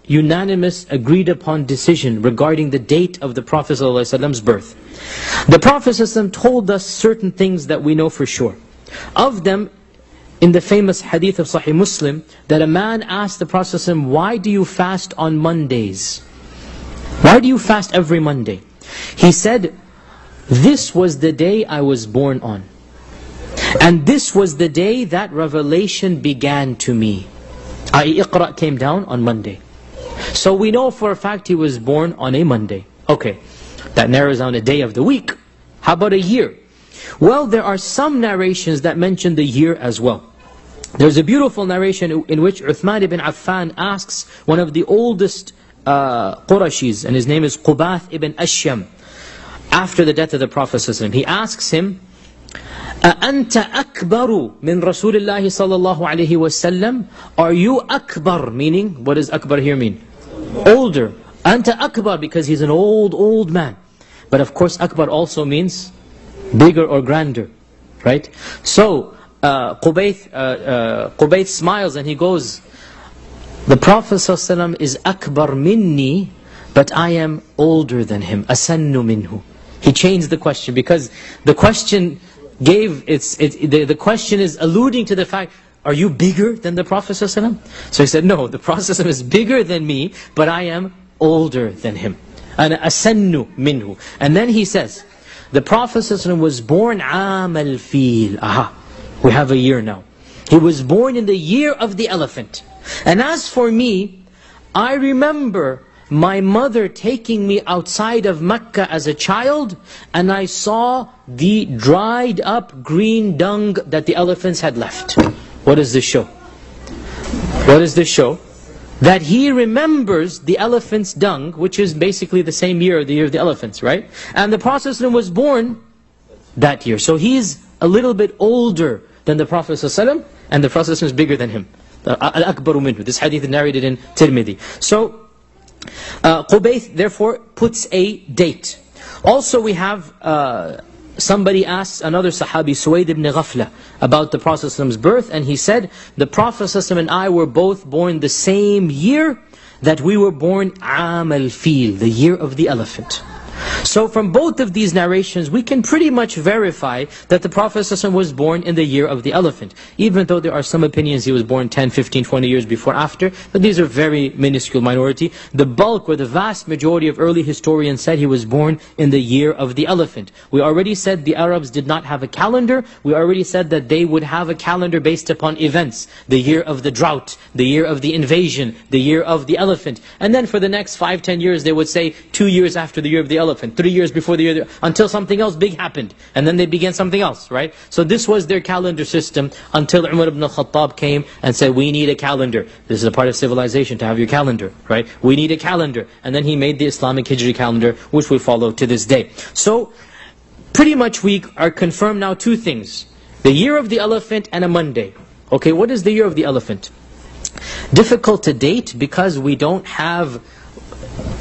unanimous, agreed upon decision regarding the date of the Prophet ﷺ's birth. The Prophet ﷺ told us certain things that we know for sure. Of them, in the famous hadith of Sahih Muslim, that a man asked the Prophet ﷺ, why do you fast on Mondays? Why do you fast every Monday? He said, this was the day I was born on. And this was the day that revelation began to me. i.e. Iqra came down on Monday. So we know for a fact he was born on a Monday. Okay, that narrows down a day of the week. How about a year? Well, there are some narrations that mention the year as well. There's a beautiful narration in which Uthman ibn Affan asks one of the oldest Qurashis, and his name is Qubath ibn Ashyam, after the death of the Prophet ﷺ. He asks him, أَأَنْتَ أَكْبَرُ مِنْ رَسُولِ اللَّهِ صَلَّى اللَّهُ عَلَيْهِ وَسَلَّمْ? Are you akbar? Meaning, what does akbar here mean? Older. Anta akbar, because he's an old man. But of course akbar also means bigger or grander, right? So Qubayth smiles and he goes, the Prophet ﷺ is akbar minni, but I am older than him. Asannu minhu. He changed the question because the question the question is alluding to the fact, are you bigger than the Prophet ﷺ? So he said, no, the Prophet ﷺ is bigger than me, but I am older than him. Ana asannu minhu. And then he says, the Prophet ﷺ was born Aam al-Fil. Aha, we have a year now. He was born in the year of the elephant. And as for me, I remember my mother taking me outside of Mecca as a child, and I saw the dried up green dung that the elephants had left. What does this show? What does this show? That he remembers the elephant's dung, which is basically the same year, the year of the elephants, right? And the Prophet ﷺ was born that year. So he's a little bit older than the Prophet ﷺ, and the Prophet ﷺ is bigger than him. Al-Akbaru minhu. This hadith is narrated in Tirmidhi. So, Qubayth therefore puts a date. Also we have, somebody asks another Sahabi, Suwayd ibn Ghafla, about the Prophet ﷺ's birth, and he said, the Prophet ﷺ and I were both born the same year that we were born Aam al-Fil, the year of the elephant. So from both of these narrations, we can pretty much verify that the Prophet ﷺ was born in the year of the elephant. Even though there are some opinions he was born 10, 15, 20 years before after, but these are very minuscule minority. The bulk or the vast majority of early historians said he was born in the year of the elephant. We already said the Arabs did not have a calendar. We already said that they would have a calendar based upon events. The year of the drought, the year of the invasion, the year of the elephant. And then for the next 5, 10 years they would say 2 years after the year of the elephant, 3 years before the year, until something else big happened. And then they began something else, right? So this was their calendar system until Umar ibn al-Khattab came and said, we need a calendar. This is a part of civilization to have your calendar, right? We need a calendar. And then he made the Islamic Hijri calendar, which we follow to this day. So pretty much we are confirmed now 2 things. The year of the elephant and a Monday. Okay, what is the year of the elephant? Difficult to date because we don't have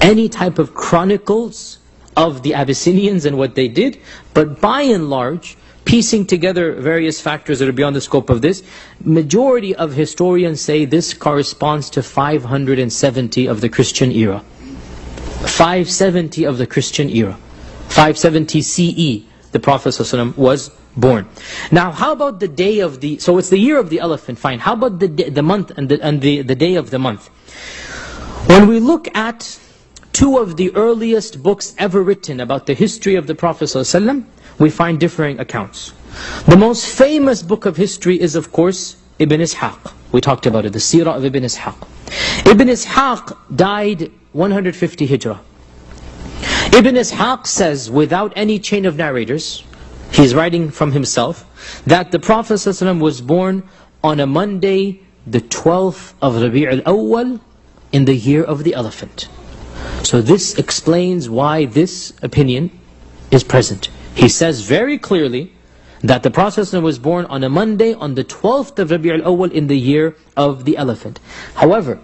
any type of chronicles of the Abyssinians and what they did, but by and large, piecing together various factors that are beyond the scope of this, majority of historians say this corresponds to 570 of the Christian era. 570 of the Christian era. 570 CE, the Prophet ﷺ was born. Now, how about the day of the, so it's the year of the elephant, fine. How about the month and the day of the month? When we look at 2 of the earliest books ever written about the history of the Prophet ﷺ, we find differing accounts. The most famous book of history is, of course, Ibn Ishaq. We talked about it, the Seerah of Ibn Ishaq. Ibn Ishaq died 150 Hijrah. Ibn Ishaq says, without any chain of narrators, he's writing from himself, that the Prophet ﷺ was born on a Monday, the 12th of Rabi' al-Awwal, in the year of the elephant. So this explains why this opinion is present. He says very clearly that the Prophet ﷺ was born on a Monday, on the 12th of Rabi' al-Awwal, in the year of the elephant. However,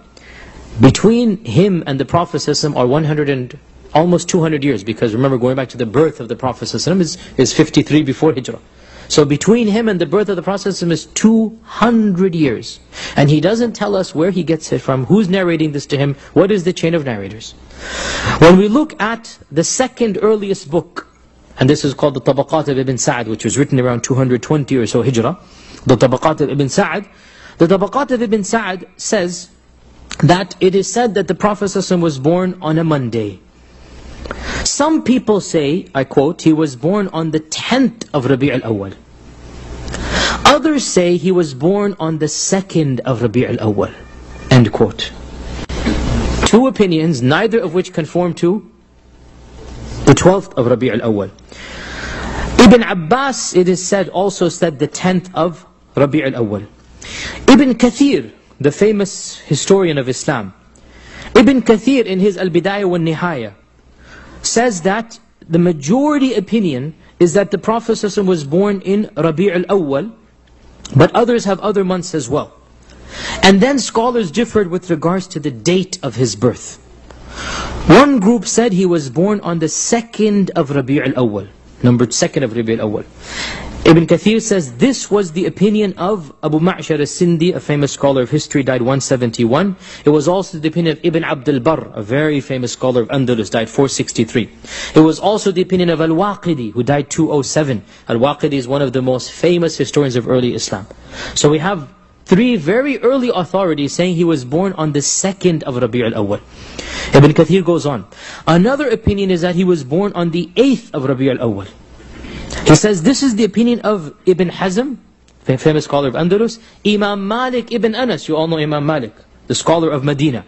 between him and the Prophet ﷺ are almost 200 years, because remember, going back to the birth of the Prophet ﷺ is 53 before Hijrah. So between him and the birth of the Prophet is 200 years. And he doesn't tell us where he gets it from, who's narrating this to him, what is the chain of narrators. When we look at the second earliest book, and this is called the Tabaqat of Ibn Sa'd, which was written around 220 or so Hijrah, the Tabaqat of Ibn Sa'd. The Tabaqat of Ibn Sa'd says that it is said that the Prophet ﷺ was born on a Monday. Some people say, I quote, he was born on the 10th of Rabi' al-Awwal. Others say he was born on the 2nd of Rabi' al-Awwal. End quote. Two opinions, neither of which conform to the 12th of Rabi' al-Awwal. Ibn Abbas, it is said, also said the 10th of Rabi' al-Awwal. Ibn Kathir, the famous historian of Islam, Ibn Kathir in his Al-Bidayah wa Nihaya says that the majority opinion is that the Prophet ﷺ was born in Rabi' al-Awwal, but others have other months as well. And then scholars differed with regards to the date of his birth. One group said he was born on the 2nd of Rabi' al-Awwal, number 2nd of Rabi' al-Awwal. Ibn Kathir says this was the opinion of Abu Ma'shar al-Sindi, a famous scholar of history, died 171. It was also the opinion of Ibn Abd al-Barr, a very famous scholar of Andalus, died 463. It was also the opinion of Al-Waqidi, who died 207. Al-Waqidi is one of the most famous historians of early Islam. So we have three very early authorities saying he was born on the 2nd of Rabi' al-Awwal. Ibn Kathir goes on. Another opinion is that he was born on the 8th of Rabi' al-Awwal. He says this is the opinion of Ibn Hazm, the famous scholar of Andalus, Imam Malik ibn Anas, you all know Imam Malik, the scholar of Medina.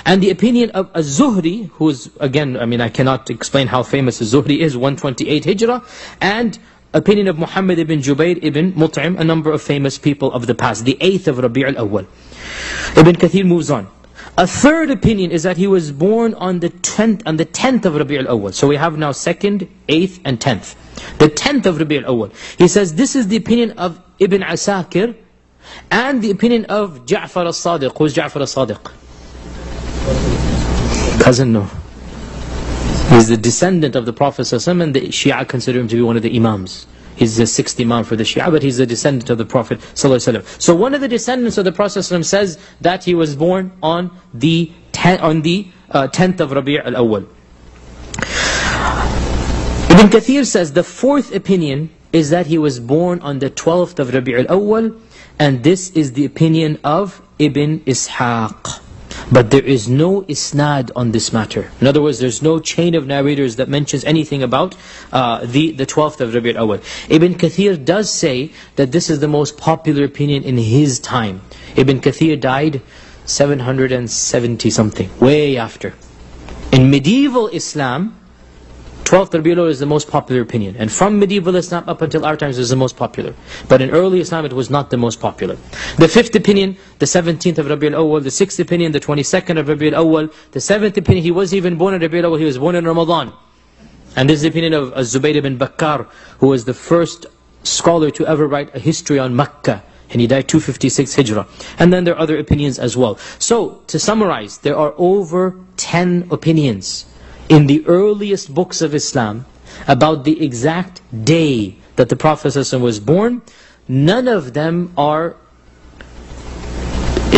And the opinion of Az-Zuhri, who is, again, I cannot explain how famous Az-Zuhri is, 128 Hijrah, and opinion of Muhammad ibn Jubayr ibn Mut'im, a number of famous people of the past, the 8th of Rabi' al-Awwal. Ibn Kathir moves on. A third opinion is that he was born on the 10th of Rabi' al-Awwal. So we have now 2nd, 8th and 10th. The 10th of Rabi' al-Awwal. He says this is the opinion of Ibn Asakir and the opinion of Ja'far al-Sadiq. Who is Ja'far al-Sadiq? Cousin, no. He's the descendant of the Prophet ﷺ, and the Shia consider him to be one of the Imams. He's the 6th Imam for the Shia, but he's the descendant of the Prophet ﷺ. So one of the descendants of the Prophet ﷺ says that he was born on the 10th of Rabi' al-Awwal. Ibn Kathir says the fourth opinion is that he was born on the 12th of Rabi' al-Awwal, and this is the opinion of Ibn Ishaq. But there is no isnad on this matter. In other words, there's no chain of narrators that mentions anything about the 12th of Rabi' al-Awwal. Ibn Kathir does say that this is the most popular opinion in his time. Ibn Kathir died 770 something, way after. In medieval Islam, 12th Rabi' al-Awwal is the most popular opinion. And from medieval Islam up until our times is the most popular. But in early Islam it was not the most popular. The 5th opinion, the 17th of Rabi' al-Awwal. The 6th opinion, the 22nd of Rabi' al-Awwal. The 7th opinion, he was even born in Rabi' al-Awwal, he was born in Ramadan. And this is the opinion of Zubayr ibn Bakkar, who was the first scholar to ever write a history on Makkah. And he died 256 Hijrah. And then there are other opinions as well. So, to summarize, there are over 10 opinions in the earliest books of Islam about the exact day that the Prophet ﷺ was born. None of them are,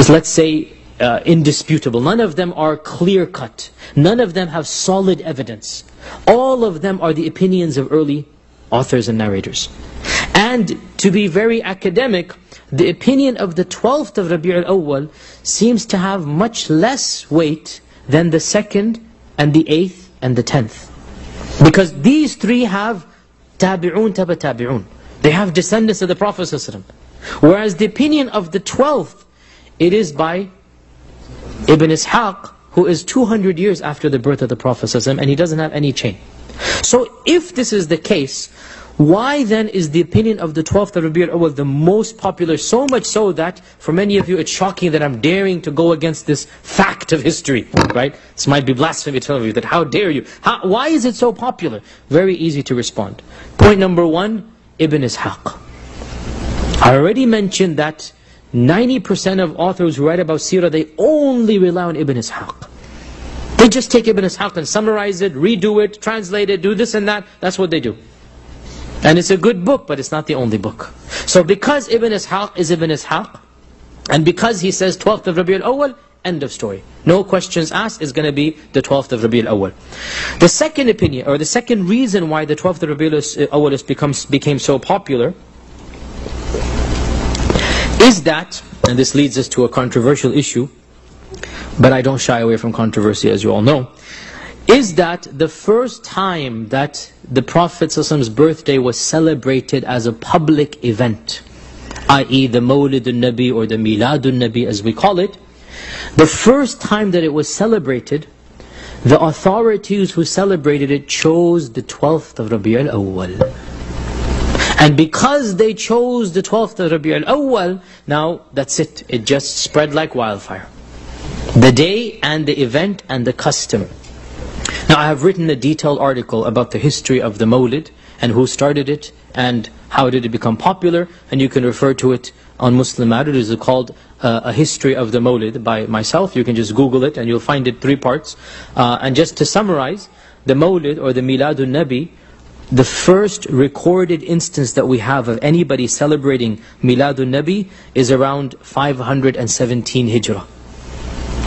let's say, indisputable. None of them are clear-cut. None of them have solid evidence. All of them are the opinions of early authors and narrators. And to be very academic, the opinion of the 12th of Rabi' al-Awwal seems to have much less weight than the 2nd and the 8th and the 10th. Because these three have tabi'un taba tabi'un. They have descendants of the Prophet ﷺ. Whereas the opinion of the 12th, it is by Ibn Ishaq, who is 200 years after the birth of the Prophet ﷺ, and he doesn't have any chain. So if this is the case, why then is the opinion of the 12th of Rabi' al-Awwal the most popular? So much so that for many of you it's shocking that I'm daring to go against this fact of history, right? This might be blasphemy to tell you that, how dare you? Why is it so popular? Very easy to respond. Point number one, Ibn Ishaq. I already mentioned that 90% of authors who write about seerah, they only rely on Ibn Ishaq. They just take Ibn Ishaq and summarize it, redo it, translate it, do this and that. That's what they do. And it's a good book, but it's not the only book. So because Ibn Ishaq is Ibn Ishaq, and because he says 12th of Rabi'ul Awwal, end of story. No questions asked, is going to be the 12th of Rabi'ul Awwal. The second opinion, or the second reason why the 12th of Rabi'ul Awwal became so popular, is that, and this leads us to a controversial issue, but I don't shy away from controversy, as you all know, is that the first time that the Prophet's birthday was celebrated as a public event, i.e. the Mawlid al-Nabi or the Milad al-Nabi as we call it, the first time that it was celebrated, the authorities who celebrated it chose the 12th of Rabi'ul Awwal. And because they chose the 12th of Rabi'ul Awwal, now that's it. It just spread like wildfire. The day and the event and the custom. Now I have written a detailed article about the history of the Mawlid and who started it and how did it become popular, and you can refer to it on Muslim Matter. It is called A History of the Mawlid by myself. You can just Google it and you'll find it 3 parts. And just to summarize, the Mawlid or the Milad al-Nabi, the first recorded instance that we have of anybody celebrating Milad al-Nabi is around 517 Hijrah.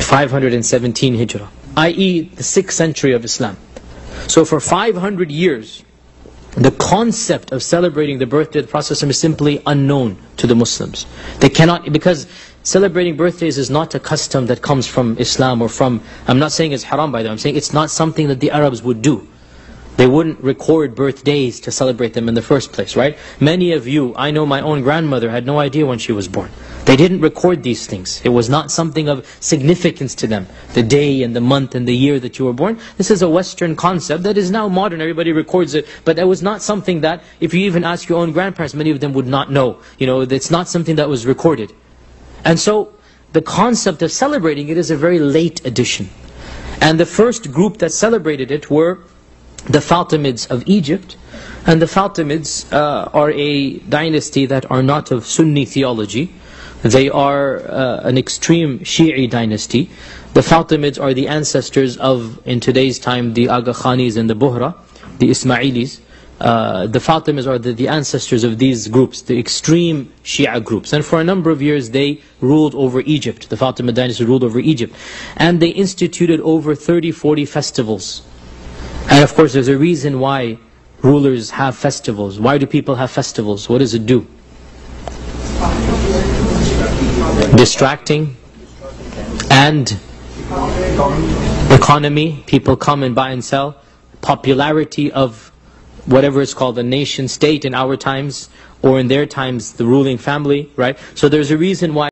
517 Hijrah, i.e. the 6th century of Islam. So for 500 years, the concept of celebrating the birthday of the Prophet is simply unknown to the Muslims. They cannot, because celebrating birthdays is not a custom that comes from Islam or from, I'm not saying it's haram by the way, I'm saying it's not something that the Arabs would do. They wouldn't record birthdays to celebrate them in the first place, right? Many of you, I know my own grandmother had no idea when she was born. They didn't record these things. It was not something of significance to them. The day and the month and the year that you were born. This is a Western concept that is now modern. Everybody records it. But that was not something that, if you even ask your own grandparents, many of them would not know. You know, it's not something that was recorded. And so, the concept of celebrating it is a very late addition. And the first group that celebrated it were the Fatimids of Egypt. And the Fatimids are a dynasty that are not of Sunni theology. They are an extreme Shi'i dynasty. The Fatimids are the ancestors of, in today's time, the Aga Khanis and the Buhra, the Ismailis. The Fatimids are the ancestors of these groups, the extreme Shia groups. And for a number of years they ruled over Egypt. The Fatimid dynasty ruled over Egypt. And they instituted over 30-40 festivals. And of course there's a reason why rulers have festivals. Why do people have festivals? What does it do? Distracting and economy. People come and buy and sell. Popularity of whatever it's called, the nation state in our times, or in their times the ruling family, right? So there's a reason why